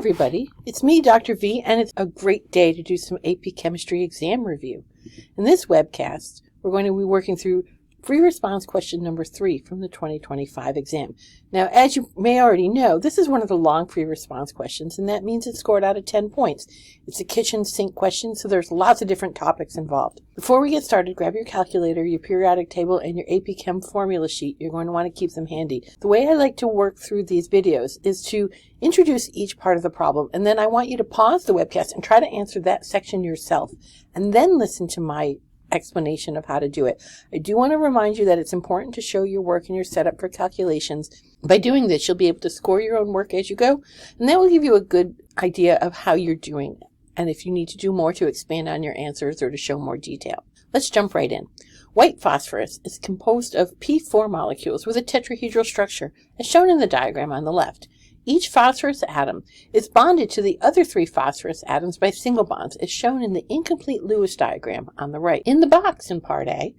everybody, it's me, Dr. V, and it's a great day to do some AP Chemistry exam review. In this webcast, we're going to be working through free response question number 3 from the 2025 exam. Now, as you may already know, this is one of the long free response questions, and that means it's scored out of 10 points. It's a kitchen sink question, so there's lots of different topics involved. Before we get started, grab your calculator, your periodic table, and your AP Chem formula sheet. You're going to want to keep them handy. The way I like to work through these videos is to introduce each part of the problem, and then I want you to pause the webcast and try to answer that section yourself, and then listen to my explanation of how to do it. I do want to remind you that it's important to show your work and your setup for calculations. By doing this, you'll be able to score your own work as you go, and that will give you a good idea of how you're doing, and if you need to do more to expand on your answers or to show more detail. Let's jump right in. White phosphorus is composed of P4 molecules with a tetrahedral structure, as shown in the diagram on the left. Each phosphorus atom is bonded to the other 3 phosphorus atoms by single bonds, as shown in the incomplete Lewis diagram on the right. In the box in Part A,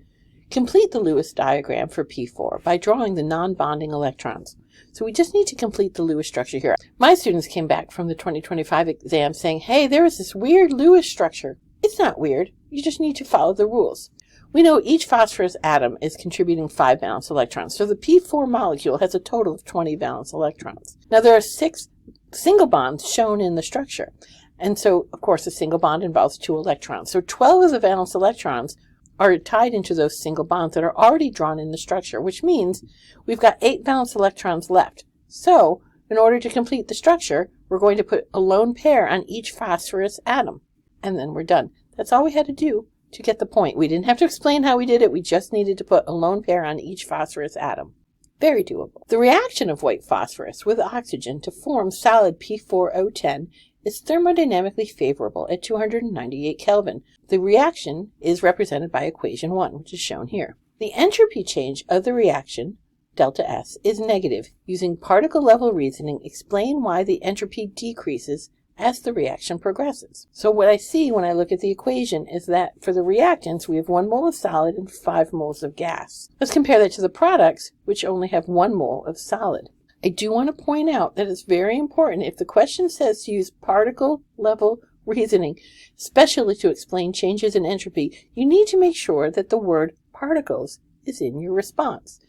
complete the Lewis diagram for P4 by drawing the non-bonding electrons. So we just need to complete the Lewis structure here. My students came back from the 2025 exam saying, hey, there is this weird Lewis structure. It's not weird. You just need to follow the rules. We know each phosphorus atom is contributing 5 valence electrons, so the P4 molecule has a total of 20 valence electrons. Now there are 6 single bonds shown in the structure, and so of course a single bond involves 2 electrons. So 12 of the valence electrons are tied into those single bonds that are already drawn in the structure, which means we've got 8 valence electrons left. So in order to complete the structure, we're going to put a lone pair on each phosphorus atom, and then we're done. That's all we had to do to get the point. We didn't have to explain how we did it. We just needed to put a lone pair on each phosphorus atom. Very doable. The reaction of white phosphorus with oxygen to form solid P4O10 is thermodynamically favorable at 298 Kelvin. The reaction is represented by equation 1, which is shown here. The entropy change of the reaction, delta S, is negative. Using particle level reasoning, explain why the entropy decreases as the reaction progresses. So what I see when I look at the equation is that for the reactants, we have 1 mole of solid and 5 moles of gas. Let's compare that to the products, which only have 1 mole of solid. I do want to point out that it's very important, if the question says to use particle level reasoning, especially to explain changes in entropy, you need to make sure that the word particles is in your response.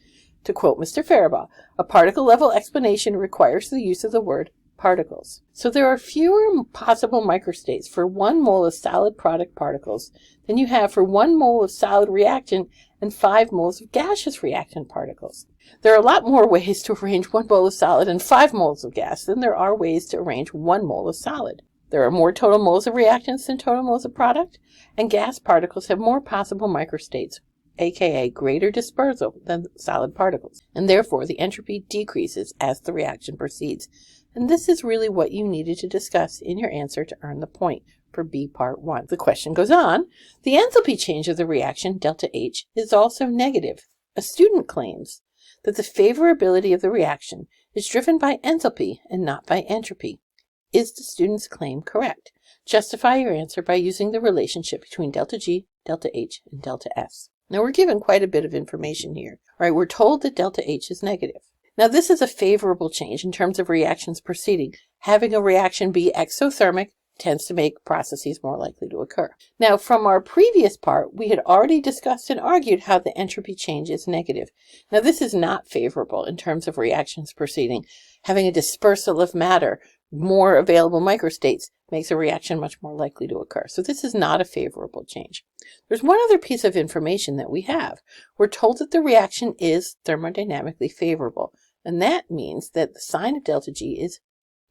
To quote Mr. Faribaugh, a particle level explanation requires the use of the word particles. So there are fewer possible microstates for 1 mole of solid product particles than you have for 1 mole of solid reactant and 5 moles of gaseous reactant particles. There are a lot more ways to arrange 1 mole of solid and 5 moles of gas than there are ways to arrange 1 mole of solid. There are more total moles of reactants than total moles of product, and gas particles have more possible microstates, aka greater dispersal, than solid particles, and therefore the entropy decreases as the reaction proceeds. And this is really what you needed to discuss in your answer to earn the point for B Part 1. The question goes on. The enthalpy change of the reaction, delta H, is also negative. A student claims that the favorability of the reaction is driven by enthalpy and not by entropy. Is the student's claim correct? Justify your answer by using the relationship between delta G, delta H, and delta S. Now we're given quite a bit of information here. All right, we're told that delta H is negative. Now this is a favorable change in terms of reactions proceeding. Having a reaction be exothermic tends to make processes more likely to occur. Now from our previous part, we had already discussed and argued how the entropy change is negative. Now this is not favorable in terms of reactions proceeding. Having a dispersal of matter, more available microstates, makes a reaction much more likely to occur. So this is not a favorable change. There's one other piece of information that we have. We're told that the reaction is thermodynamically favorable. And that means that the sign of delta G is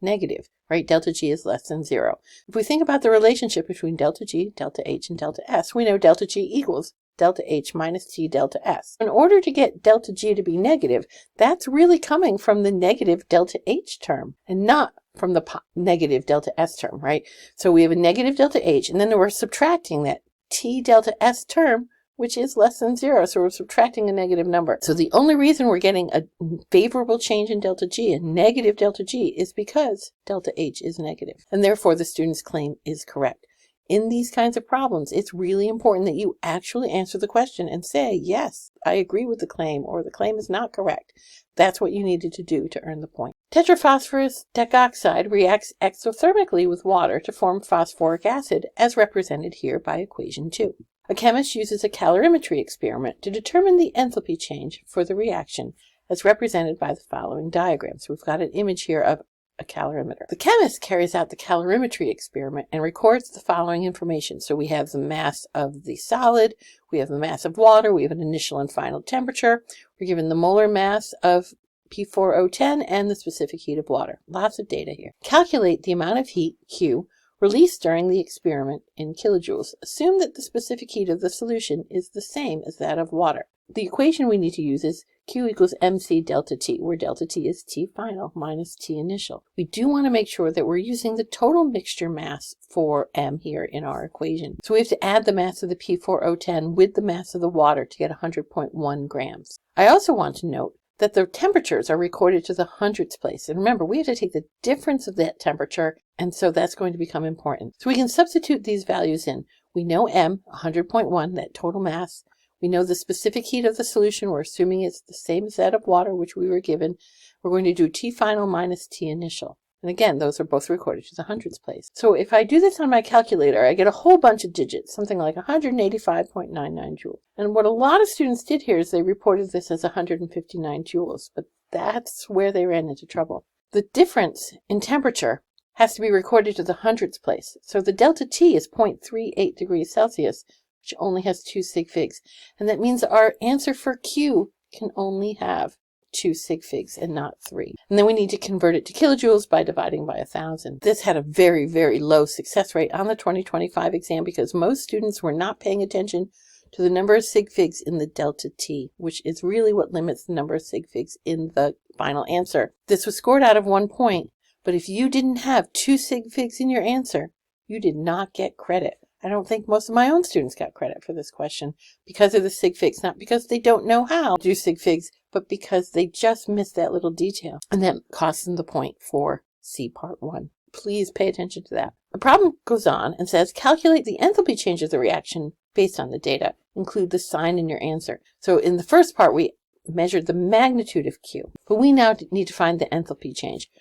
negative, right? Delta G is less than 0. If we think about the relationship between delta G, delta H, and delta S, we know delta G equals delta H minus T delta S. In order to get delta G to be negative, that's really coming from the negative delta H term and not from the negative delta S term, right? So we have a negative delta H, and then we're subtracting that T delta S term, which is less than 0, so we're subtracting a negative number. So the only reason we're getting a favorable change in delta G, a negative delta G, is because delta H is negative, and therefore the student's claim is correct. In these kinds of problems, it's really important that you actually answer the question and say, yes, I agree with the claim, or the claim is not correct. That's what you needed to do to earn the point. Tetraphosphorus digoxide reacts exothermically with water to form phosphoric acid, as represented here by equation 2. A chemist uses a calorimetry experiment to determine the enthalpy change for the reaction, as represented by the following diagram. So we've got an image here of a calorimeter. The chemist carries out the calorimetry experiment and records the following information. So we have the mass of the solid, we have the mass of water, we have an initial and final temperature, we're given the molar mass of P4O10 and the specific heat of water. Lots of data here. Calculate the amount of heat, Q, released during the experiment in kilojoules. Assume that the specific heat of the solution is the same as that of water. The equation we need to use is Q equals MC delta T, where delta T is T final minus T initial. We do want to make sure that we're using the total mixture mass for M here in our equation. So we have to add the mass of the P4O10 with the mass of the water to get 100.1 grams. I also want to note that the temperatures are recorded to the hundredths place. And remember, we have to take the difference of that temperature, and so that's going to become important. So we can substitute these values in. We know M, 100.1, that total mass. We know the specific heat of the solution. We're assuming it's the same as that of water, which we were given. We're going to do T final minus T initial. And again, those are both recorded to the hundredths place. So if I do this on my calculator, I get a whole bunch of digits, something like 185.99 joules. And what a lot of students did here is they reported this as 159 joules, but that's where they ran into trouble. The difference in temperature has to be recorded to the hundredths place. So the delta T is 0.38 degrees Celsius, which only has 2 sig figs. And that means our answer for Q can only have 2 sig figs and not 3. And then we need to convert it to kilojoules by dividing by 1,000. This had a very, very low success rate on the 2025 exam because most students were not paying attention to the number of sig figs in the delta T, which is really what limits the number of sig figs in the final answer. This was scored out of 1 point, but if you didn't have 2 sig figs in your answer, you did not get credit. I don't think most of my own students got credit for this question because of the sig figs, not because they don't know how to do sig figs, but because they just missed that little detail. And that cost them the point for C part 1. Please pay attention to that. The problem goes on and says, calculate the enthalpy change of the reaction based on the data. Include the sign in your answer. So in the first part, we measured the magnitude of Q, but we now need to find the enthalpy change.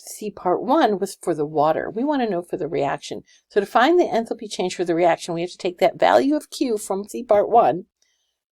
C part 1 was for the water. We want to know for the reaction. So to find the enthalpy change for the reaction, we have to take that value of Q from C part 1,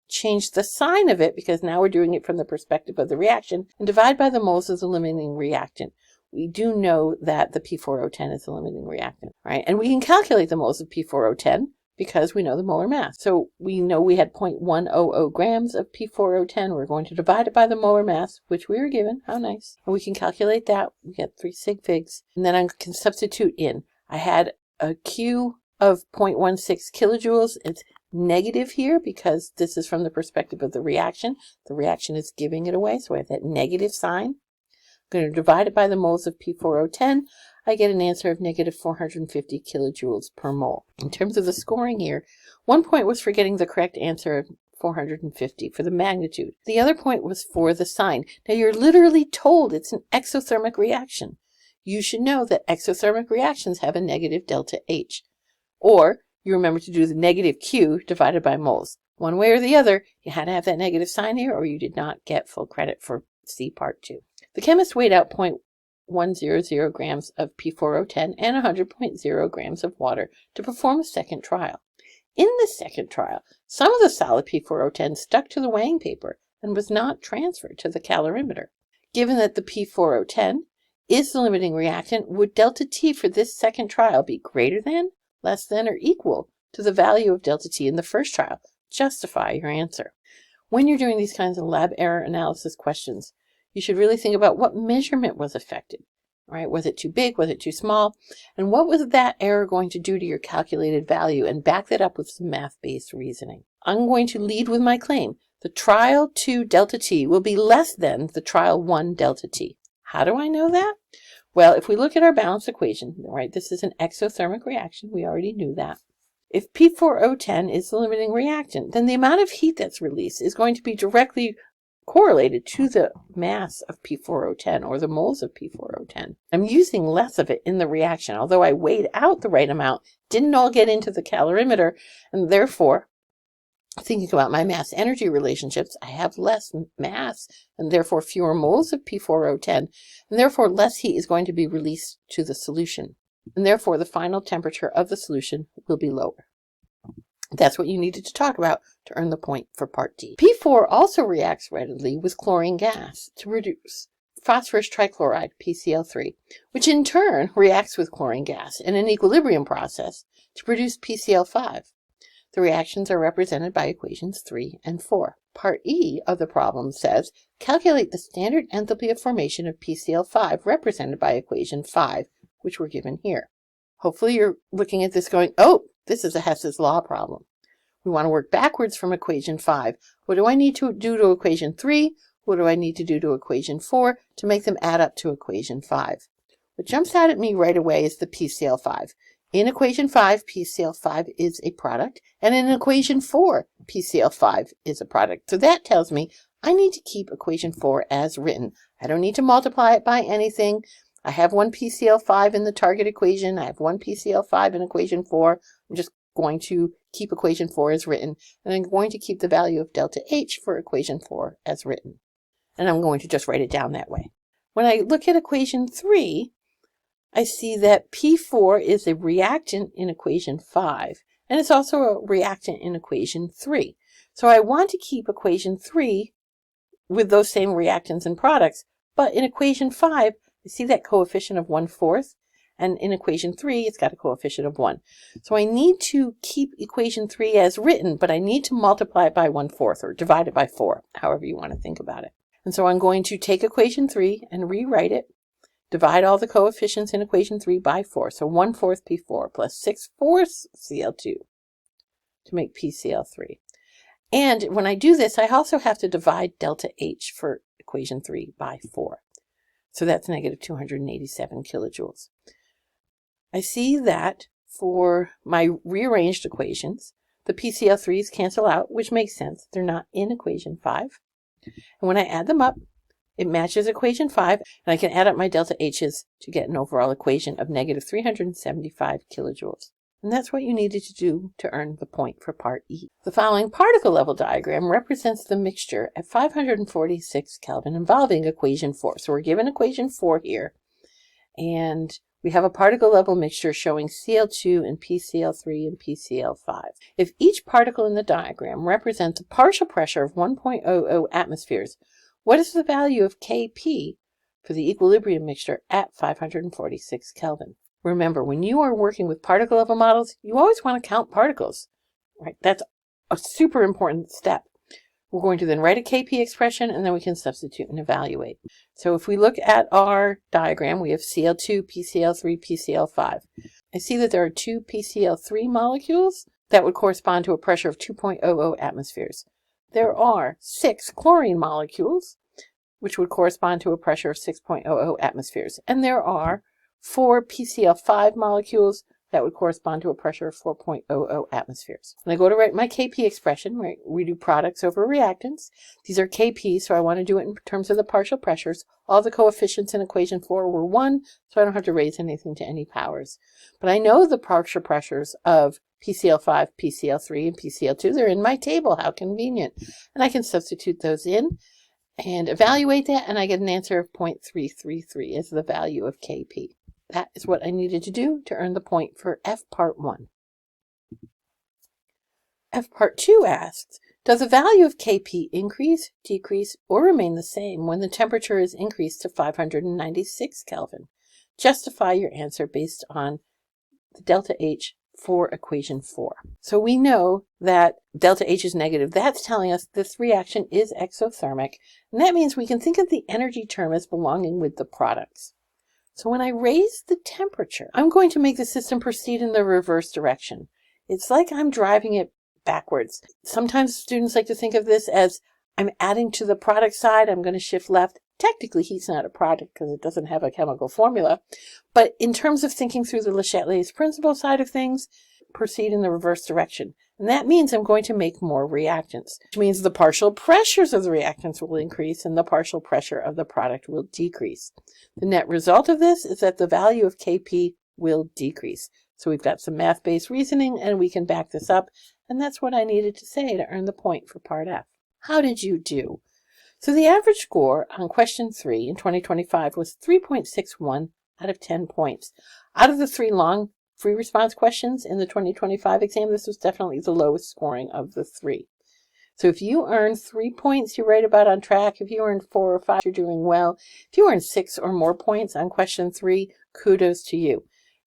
change the sign of it, because now we're doing it from the perspective of the reaction, and divide by the moles of the limiting reactant. We do know that the P4O10 is the limiting reactant, right? And we can calculate the moles of P4O10 because we know the molar mass. So we know we had 0.100 grams of P4O10. We're going to divide it by the molar mass, which we were given. How nice. And we can calculate that. We get 3 sig figs. And then I can substitute in. I had a Q of 0.16 kilojoules. It's negative here because this is from the perspective of the reaction. The reaction is giving it away, so I have that negative sign. I'm going to divide it by the moles of P4O10. I get an answer of negative 450 kilojoules per mole. In terms of the scoring here, 1 point was for getting the correct answer of 450 for the magnitude. The other point was for the sign. Now you're literally told it's an exothermic reaction. You should know that exothermic reactions have a negative delta H. Or you remember to do the negative Q divided by moles. One way or the other, you had to have that negative sign here or you did not get full credit for C part 2. The chemist weighed out 0.100 grams of P4O10 and 100.0 grams of water to perform a second trial. In the second trial, some of the solid P4O10 stuck to the weighing paper and was not transferred to the calorimeter. Given that the P4O10 is the limiting reactant, would delta T for this second trial be greater than, less than, or equal to the value of delta T in the first trial? Justify your answer. When you're doing these kinds of lab error analysis questions, you should really think about what measurement was affected, right? Was it too big? Was it too small? And what was that error going to do to your calculated value? And back that up with some math-based reasoning. I'm going to lead with my claim. The trial 2 delta T will be less than the trial 1 delta T. How do I know that? Well, if we look at our balance equation, right, this is an exothermic reaction. We already knew that. If P4O10 is the limiting reactant, then the amount of heat that's released is going to be directly correlated to the mass of P4O10 or the moles of P4O10. I'm using less of it in the reaction, although I weighed out the right amount, didn't all get into the calorimeter, and therefore, thinking about my mass energy relationships, I have less mass and therefore fewer moles of P4O10, and therefore less heat is going to be released to the solution, and therefore the final temperature of the solution will be lower. That's what you needed to talk about to earn the point for part D. P4 also reacts readily with chlorine gas to produce phosphorus trichloride, PCl3, which in turn reacts with chlorine gas in an equilibrium process to produce PCl5. The reactions are represented by equations 3 and 4. Part E of the problem says, calculate the standard enthalpy of formation of PCl5 represented by equation 5, which we're given here. Hopefully you're looking at this going, oh, this is a Hess's law problem. We want to work backwards from equation 5. What do I need to do to equation 3? What do I need to do to equation 4 to make them add up to equation 5? What jumps out at me right away is the PCl5. In equation 5, PCl5 is a product, and in equation 4, PCl5 is a product. So that tells me I need to keep equation 4 as written. I don't need to multiply it by anything. I have one PCl5 in the target equation. I have one PCl5 in equation 4. I'm just going to keep equation 4 as written, and I'm going to keep the value of delta H for equation 4 as written. And I'm going to just write it down that way. When I look at equation 3, I see that P4 is a reactant in equation 5, and it's also a reactant in equation 3. So I want to keep equation 3 with those same reactants and products, but in equation 5, I see that coefficient of 1/4, and in equation 3, it's got a coefficient of 1. So I need to keep equation 3 as written, but I need to multiply it by 1/4 or divide it by 4, however you want to think about it. And so I'm going to take equation 3 and rewrite it, divide all the coefficients in equation 3 by 4. So 1/4 P4 plus 6/4 Cl2 to make PCl3. And when I do this, I also have to divide delta H for equation 3 by 4. So that's negative 287 kilojoules. I see that for my rearranged equations, the PCl3s cancel out, which makes sense. They're not in equation 5. And when I add them up, it matches equation 5, and I can add up my delta H's to get an overall equation of negative 375 kilojoules. And that's what you needed to do to earn the point for part E. The following particle level diagram represents the mixture at 546 Kelvin involving equation 4. So we're given equation 4 here, and we have a particle level mixture showing Cl2 and PCl3 and PCl5. If each particle in the diagram represents a partial pressure of 1.00 atmospheres, what is the value of Kp for the equilibrium mixture at 546 Kelvin? Remember, when you are working with particle level models, you always want to count particles, right? That's a super important step. We're going to then write a Kp expression, and then we can substitute and evaluate. So if we look at our diagram, we have Cl2, PCl3, PCl5. I see that there are 2 PCl3 molecules that would correspond to a pressure of 2.00 atmospheres. There are 6 chlorine molecules, which would correspond to a pressure of 6.00 atmospheres. And there are 4 PCl5 molecules that would correspond to a pressure of 4.00 atmospheres. When I go to write my Kp expression, right, we do products over reactants. These are Kp, so I want to do it in terms of the partial pressures. All the coefficients in equation 4 were 1, so I don't have to raise anything to any powers. But I know the partial pressures of PCl5, PCl3, and PCl2. They're in my table. How convenient. And I can substitute those in and evaluate that, and I get an answer of 0.333 as the value of Kp. That is what I needed to do to earn the point for F Part 1. F Part 2 asks, does the value of Kp increase, decrease, or remain the same when the temperature is increased to 596 Kelvin? Justify your answer based on the delta H for equation 4. So we know that delta H is negative. That's telling us this reaction is exothermic, and that means we can think of the energy term as belonging with the products. So when I raise the temperature, I'm going to make the system proceed in the reverse direction. It's like I'm driving it backwards. Sometimes students like to think of this as I'm adding to the product side, I'm going to shift left. Technically, heat's not a product because it doesn't have a chemical formula. But in terms of thinking through the Le Chatelier's principle side of things, proceed in the reverse direction. And that means I'm going to make more reactants, which means the partial pressures of the reactants will increase and the partial pressure of the product will decrease. The net result of this is that the value of Kp will decrease. So we've got some math-based reasoning and we can back this up. And that's what I needed to say to earn the point for part F. How did you do? So the average score on question 3 in 2025 was 3.61 out of 10 points. Out of the 3 long free response questions in the 2025 exam, this was definitely the lowest scoring of the 3. So if you earn 3 points, you're right about on track. If you earn 4 or 5, you're doing well. If you earn 6 or more points on question 3, kudos to you.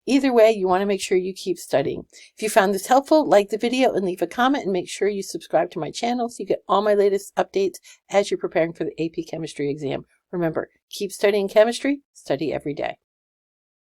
Either way, you want to make sure you keep studying. If you found this helpful, like the video and leave a comment, and make sure you subscribe to my channel so you get all my latest updates as you're preparing for the AP Chemistry exam. Remember, keep studying chemistry, study every day.